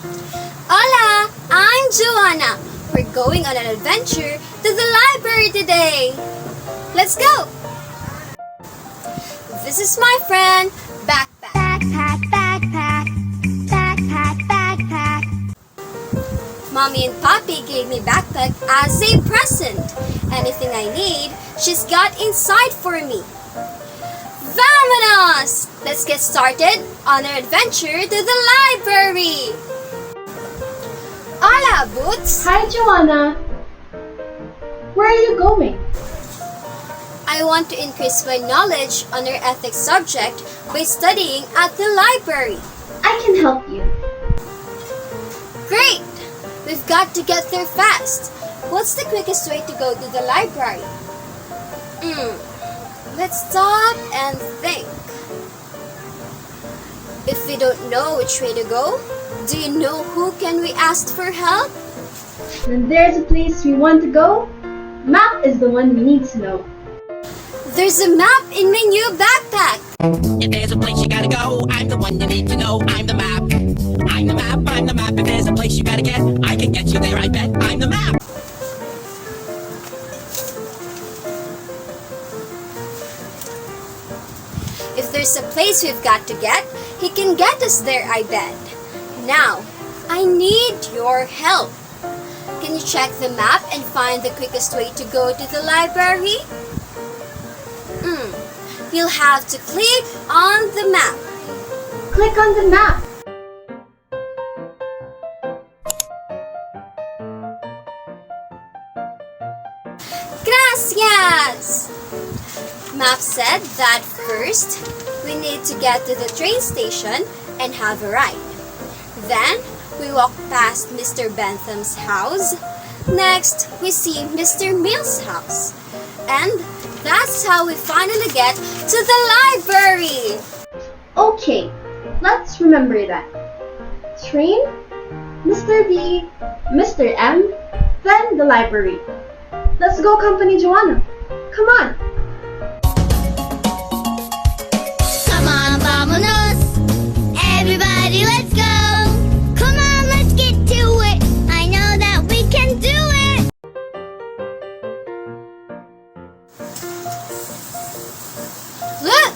Hola! I'm Joanna. We're going on an adventure to the library today. Let's go! This is my friend, Backpack. Backpack, backpack, backpack, backpack. Mommy and Papi gave me Backpack as a present. Anything I need, she's got inside for me. Vamonos! Let's get started on our adventure to the library. Hola, Boots! Hi, Joanna. Where are you going? I want to increase my knowledge on our ethics subject by studying at the library. I can help you. Great! We've got to get there fast. What's the quickest way to go to the library? Let's stop and think. If we don't know which way to go, do you know who can we ask for help? When there's a place we want to go, map is the one we need to know. There's a map in my new backpack. If there's a place you gotta go, I'm the one you need to know. I'm the map. I'm the map, I'm the map. If there's a place you gotta get, I can get you there, I bet. I'm the map. If there's a place we've got to get, he can get us there, I bet. Now, I need your help. Can you check the map and find the quickest way to go to the library? You'll have to click on the map. Click on the map. Gracias! Map said that first, we need to get to the train station and have a ride. Then, we walk past Mr. Bentham's house. Next, we see Mr. Mill's house. And that's how we finally get to the library. Okay, let's remember that. Train, Mr. B, Mr. M, then the library. Let's go, Company Joanna. Come on. Come on, vamonos. Everybody, let's go. Come on, let's get to it. I know that we can do it. Look!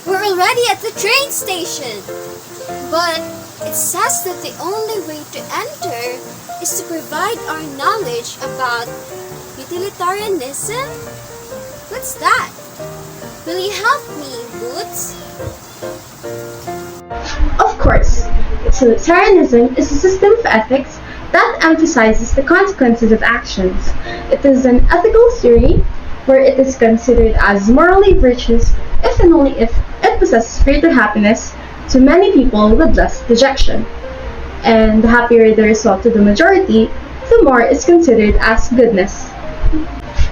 We're already at the train station. But it says that the only way to enter is to provide our knowledge about utilitarianism? What's that? Will you help me, Boots? Of course, utilitarianism is a system of ethics that emphasizes the consequences of actions. It is an ethical theory where it is considered as morally virtuous if and only if it possesses greater happiness to many people with less dejection. And the happier the result to the majority, the more it's considered as goodness.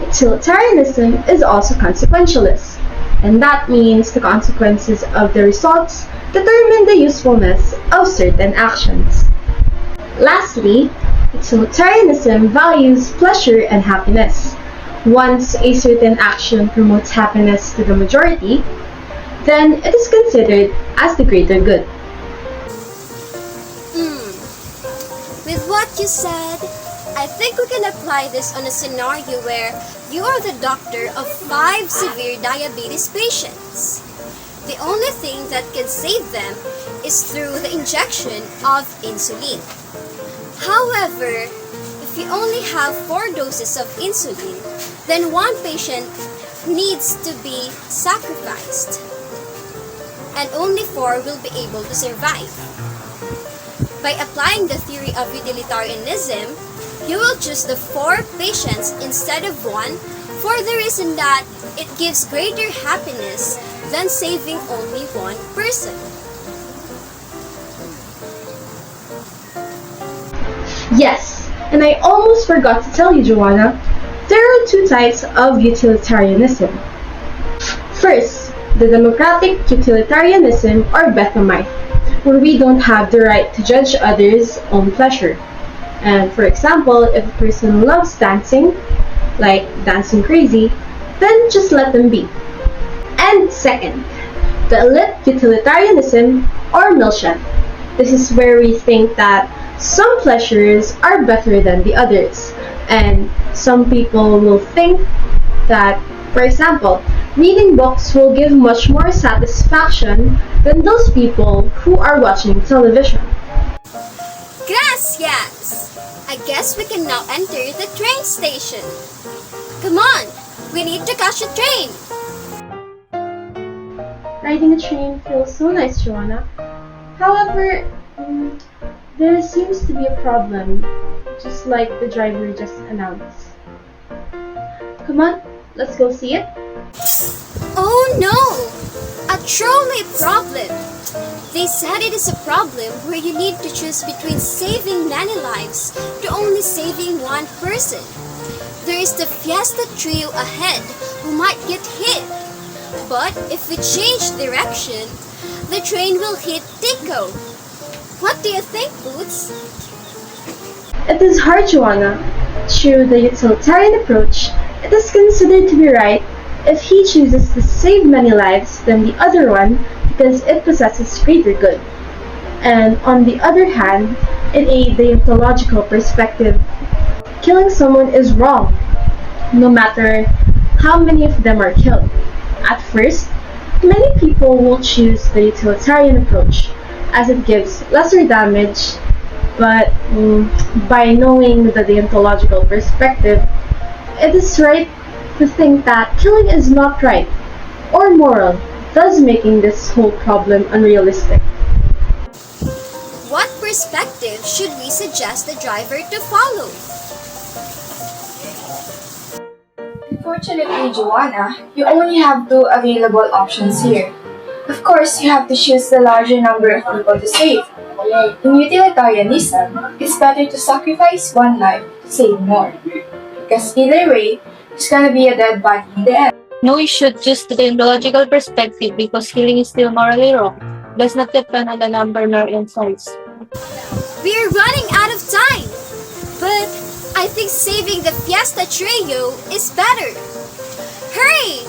Utilitarianism is also consequentialist, and that means the consequences of the results determine the usefulness of certain actions. Lastly, utilitarianism values pleasure and happiness. Once a certain action promotes happiness to the majority, then it is considered as the greater good. With what you said, I think we can apply this on a scenario where you are the doctor of 5 severe diabetes patients. The only thing that can save them is through the injection of insulin. However, if you only have 4 doses of insulin, then one patient needs to be sacrificed, and only 4 will be able to survive. By applying the theory of utilitarianism, you will choose the 4 patients instead of 1 for the reason that it gives greater happiness than saving only 1 person. Yes, and I almost forgot to tell you, Joanna, there are 2 types of utilitarianism. First, the democratic utilitarianism or Bethamite, where we don't have the right to judge others' own pleasure. And for example, if a person loves dancing, like dancing crazy, then just let them be. And second, the elite utilitarianism or Miltian, This is where we think that some pleasures are better than the others, and some people will think that, for example, reading books will give much more satisfaction than those people who are watching television. Gracias! I guess we can now enter the train station. Come on, we need to catch a train. Riding a train feels so nice, Joanna. However, there seems to be a problem, just like the driver just announced. Come on, let's go see it. Oh no! A trolley problem! They said it is a problem where you need to choose between saving many lives to only saving one person. There is the Fiesta trio ahead who might get hit. But if we change direction, the train will hit Tico. What do you think, Boots? It is hard, Joanna. Through the utilitarian approach, it is considered to be right if he chooses to save many lives than the other one because it possesses greater good. And on the other hand, in a deontological perspective, killing someone is wrong, no matter how many of them are killed. At first, many people will choose the utilitarian approach as it gives lesser damage, but by knowing the deontological perspective, it is right to think that killing is not right or moral, thus making this whole problem unrealistic. What perspective should we suggest the driver to follow? Fortunately, Joanna, you only have two available options here. Of course, you have to choose the larger number of people to save. In utilitarianism, it's better to sacrifice one life to save more. Because either way, it's gonna be a dead body in the end. No, we should choose the theological perspective because healing is still morally wrong. Does not depend on the number nor in size. We're running out of time! But I think saving the Fiesta trio is better. Hurry!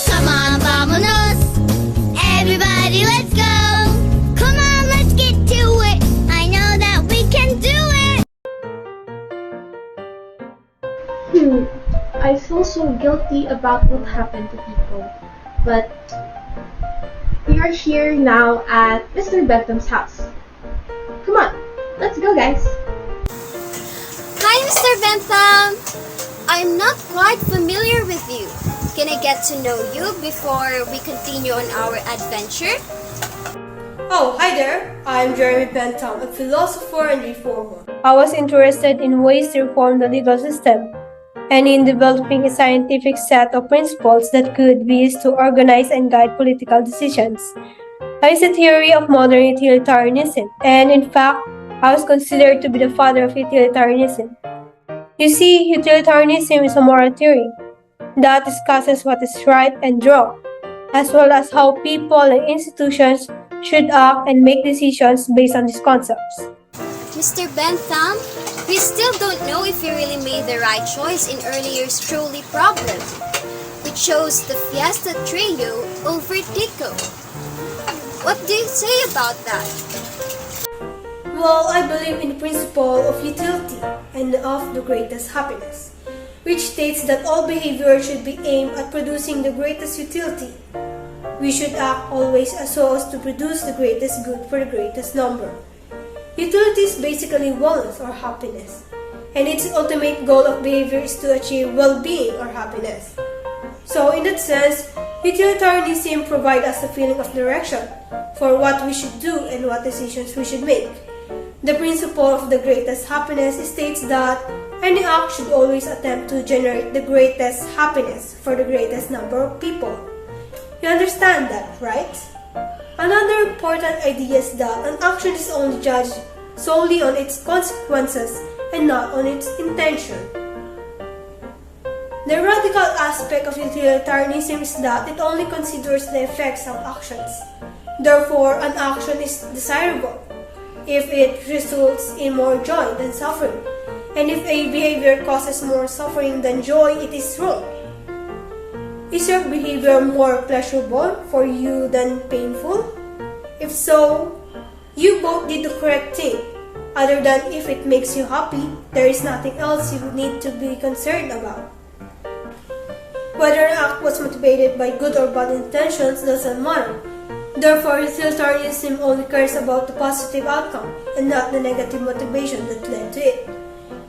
Come on, vámonos! Everybody, let's go! Come on, let's get to it! I know that we can do it! I feel so guilty about what happened to people, but we are here now at Mr. Bentham's house. Come on, let's go, guys. Hi, Mr. Bentham! I'm not quite familiar with you. Can I get to know you before we continue on our adventure? Oh, hi there. I'm Jeremy Bentham, a philosopher and reformer. I was interested in ways to reform the legal system and in developing a scientific set of principles that could be used to organize and guide political decisions. I use the theory of modern utilitarianism, and in fact, I was considered to be the father of utilitarianism. You see, utilitarianism is a moral theory that discusses what is right and wrong, as well as how people and institutions should act and make decisions based on these concepts. Mr. Bentham, we still don't know if you really made the right choice in earlier trolley problem. We chose the Fiesta trio over Tico. What do you say about that? Well, I believe in the principle of utility and of the greatest happiness, which states that all behavior should be aimed at producing the greatest utility. We should act always so as to produce the greatest good for the greatest number. Utility is basically wellness or happiness, and its ultimate goal of behavior is to achieve well-being or happiness. So in that sense, utilitarianism provides us a feeling of direction for what we should do and what decisions we should make. The principle of the greatest happiness states that any act should always attempt to generate the greatest happiness for the greatest number of people. You understand that, right? Another important idea is that an action is only judged solely on its consequences and not on its intention. The radical aspect of utilitarianism is that it only considers the effects of actions. Therefore, an action is desirable if it results in more joy than suffering, and if a behavior causes more suffering than joy, it is wrong. Is your behavior more pleasurable for you than painful? If so, you both did the correct thing. Other than if it makes you happy, there is nothing else you need to be concerned about. Whether an act was motivated by good or bad intentions doesn't matter. Therefore, utilitarianism only cares about the positive outcome and not the negative motivation that led to it.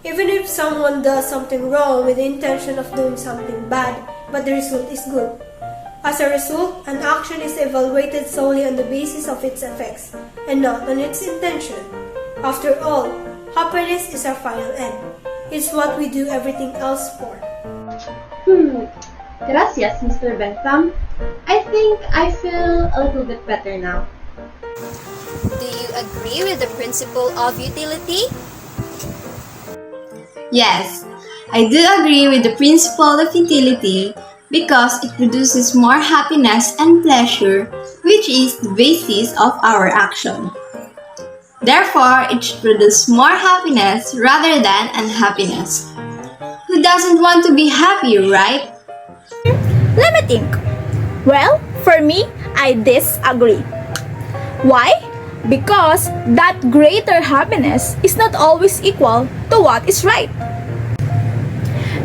Even if someone does something wrong with the intention of doing something bad, but the result is good. As a result, an action is evaluated solely on the basis of its effects and not on its intention. After all, happiness is our final end. It's what we do everything else for. Gracias, Mr. Bentham. I think I feel a little bit better now. Do you agree with the principle of utility? Yes, I do agree with the principle of utility because it produces more happiness and pleasure, which is the basis of our action. Therefore, it should produce more happiness rather than unhappiness. Who doesn't want to be happy, right? Let me think. Well, for me, I disagree. Why? Because that greater happiness is not always equal to what is right.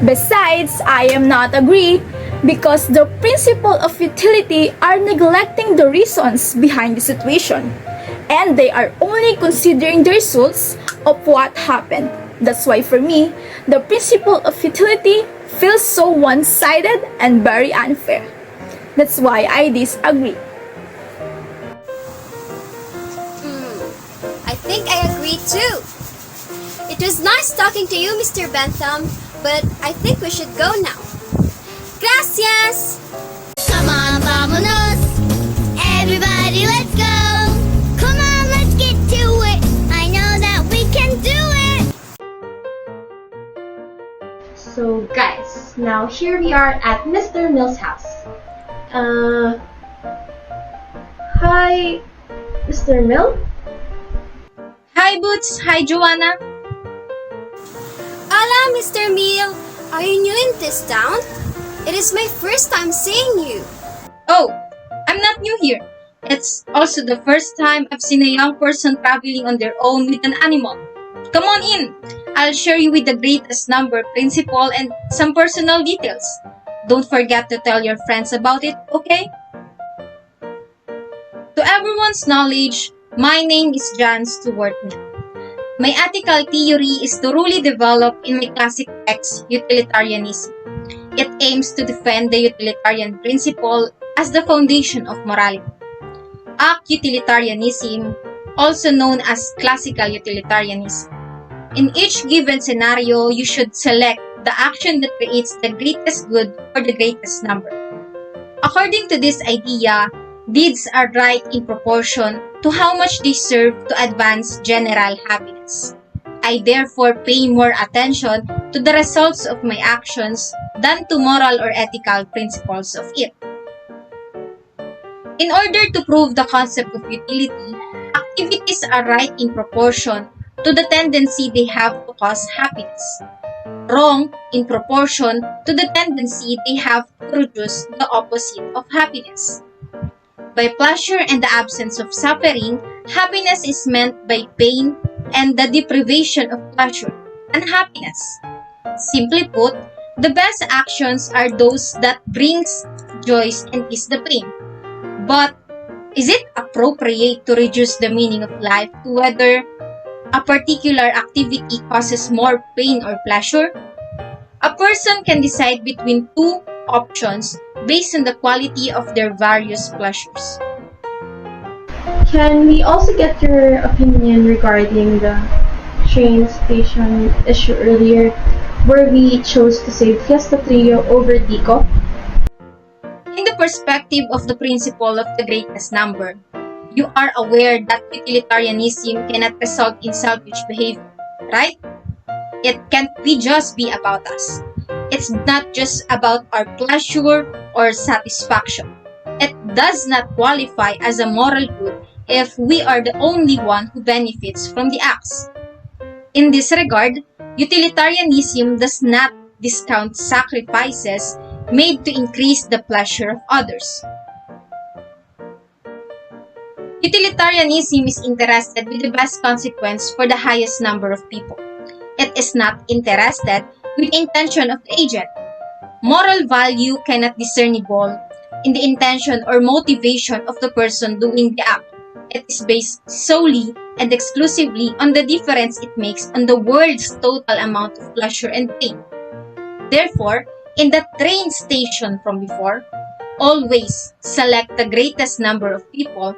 Besides, I am not agree because the principle of utility are neglecting the reasons behind the situation, and they are only considering the results of what happened. That's why for me, the principle of utility feels so one-sided and very unfair. That's why I disagree. I think I agree too. It was nice talking to you, Mr. Bentham, but I think we should go now. Gracias! Come on, vámonos. Everybody, let's go. Come on, let's get to it. I know that we can do it. So guys, now here we are at Mr. Mill's house. Hi, Mr. Mill? Hi, Boots. Hi, Joanna. Hola, Mr. Mill. Are you new in this town? It is my first time seeing you. Oh, I'm not new here. It's also the first time I've seen a young person traveling on their own with an animal. Come on in. I'll share you with the greatest number principle and some personal details. Don't forget to tell your friends about it, okay? To everyone's knowledge, my name is John Stuart Mill. My ethical theory is thoroughly developed in my classic text, Utilitarianism. It aims to defend the utilitarian principle as the foundation of morality. Utilitarianism, also known as classical utilitarianism. In each given scenario, you should select the action that creates the greatest good for the greatest number. According to this idea, deeds are right in proportion to how much they serve to advance general happiness. I therefore pay more attention to the results of my actions than to moral or ethical principles of it. In order to prove the concept of utility, activities are right in proportion to the tendency they have to cause happiness, wrong in proportion to the tendency they have to produce the opposite of happiness. By pleasure and the absence of suffering, happiness is meant by pain and the deprivation of pleasure and happiness. Simply put, the best actions are those that brings joys and ease the pain. But is it appropriate to reduce the meaning of life to whether a particular activity causes more pain or pleasure? A person can decide between two options based on the quality of their various pleasures. Can we also get your opinion regarding the train station issue earlier, where we chose to save Fiesta Trio over Dico? In the perspective of the principle of the greatest number, you are aware that utilitarianism cannot result in selfish behavior, right? It can't just be about us. It's not just about our pleasure or satisfaction. It does not qualify as a moral good if we are the only one who benefits from the acts. In this regard, utilitarianism does not discount sacrifices made to increase the pleasure of others. Utilitarianism is interested with the best consequence for the highest number of people. It is not interested with the intention of the agent. Moral value cannot discernible in the intention or motivation of the person doing the act. It is based solely and exclusively on the difference it makes on the world's total amount of pleasure and pain. Therefore, in the train station from before, always select the greatest number of people,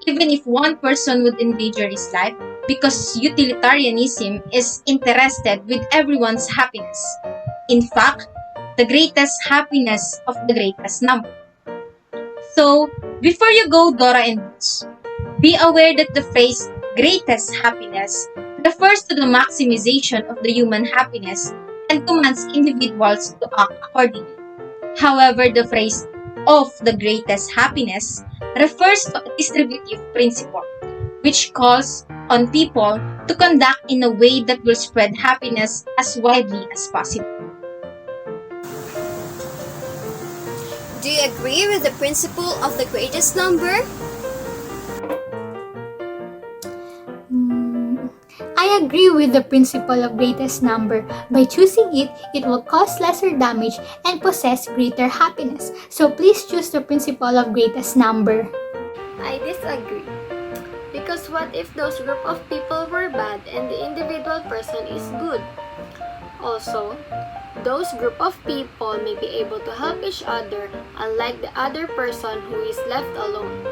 even if one person would endanger his life, because utilitarianism is interested with everyone's happiness. In fact, the greatest happiness of the greatest number. So, before you go, Dora and Boots, be aware that the phrase greatest happiness refers to the maximization of the human happiness and commands individuals to act accordingly. However, the phrase of the greatest happiness refers to a distributive principle, which calls on people to conduct in a way that will spread happiness as widely as possible. Do you agree with the principle of the greatest number? I agree with the principle of greatest number. By choosing it, it will cause lesser damage and possess greater happiness. So please choose the principle of greatest number. I disagree. Because what if those group of people were bad and the individual person is good? Also, those group of people may be able to help each other unlike the other person who is left alone.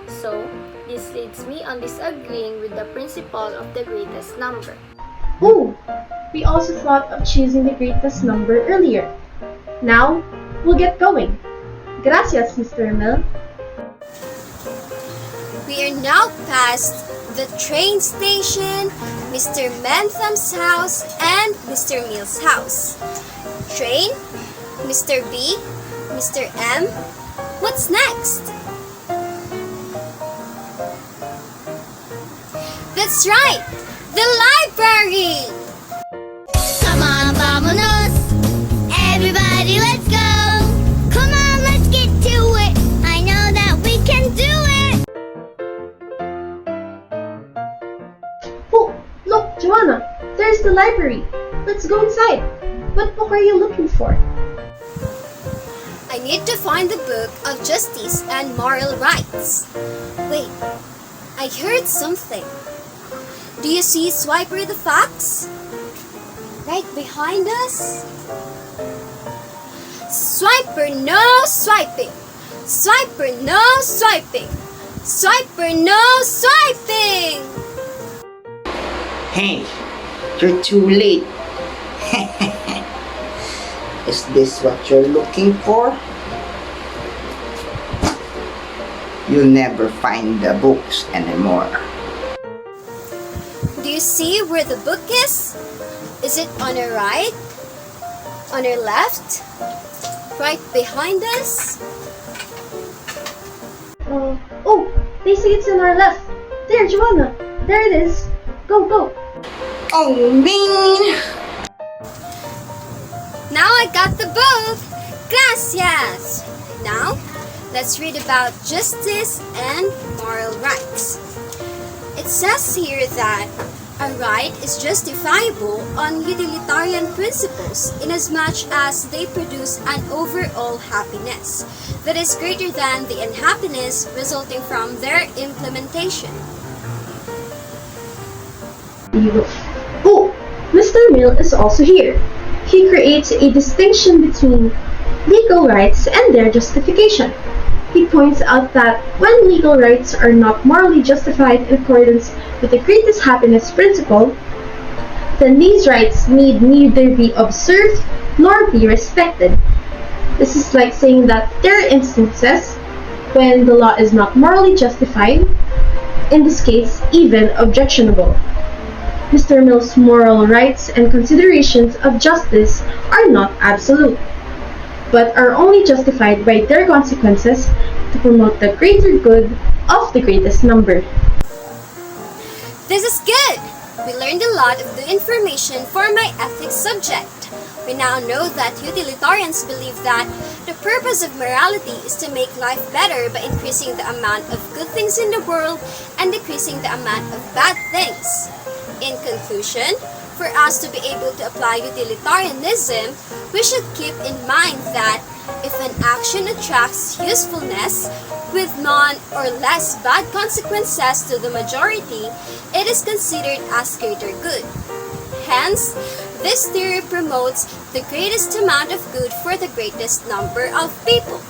So, this leads me on disagreeing with the principle of the greatest number. Ooh, we also thought of choosing the greatest number earlier. Now, we'll get going. Gracias, Mr. Mill. We are now past the train station, Mr. Bentham's house, and Mr. Mill's house. Train, Mr. B, Mr. M, what's next? That's right, the library! Come on, vámonos! Everybody, let's go! Come on, let's get to it! I know that we can do it! Oh, look, Joanna, there's the library. Let's go inside. What book are you looking for? I need to find the book of justice and moral rights. Wait, I heard something. Do you see Swiper the fox? Right behind us? Swiper, no swiping! Swiper, no swiping! Swiper, no swiping! Hey, you're too late. Is this what you're looking for? You'll never find the books anymore. Do you see where the book is? Is it on our right? On our left? Right behind us? Oh, they say it's on our left. There, Joanna. There it is. Go, go. Oh, man! Now I got the book! Gracias! Now, let's read about justice and moral rights. It says here that a right is justifiable on utilitarian principles inasmuch as they produce an overall happiness that is greater than the unhappiness resulting from their implementation. Oh, Mr. Mill is also here. He creates a distinction between legal rights and their justification. He points out that when legal rights are not morally justified in accordance with the greatest happiness principle, then these rights need neither be observed nor be respected. This is like saying that there are instances when the law is not morally justified, in this case even objectionable. Mr. Mill's moral rights and considerations of justice are not absolute, but are only justified by their consequences to promote the greater good of the greatest number. This is good! We learned a lot of new information for my ethics subject. We now know that utilitarians believe that the purpose of morality is to make life better by increasing the amount of good things in the world and decreasing the amount of bad things. In conclusion, for us to be able to apply utilitarianism, we should keep in mind that if an action attracts usefulness with none or less bad consequences to the majority, it is considered as greater good. Hence, this theory promotes the greatest amount of good for the greatest number of people.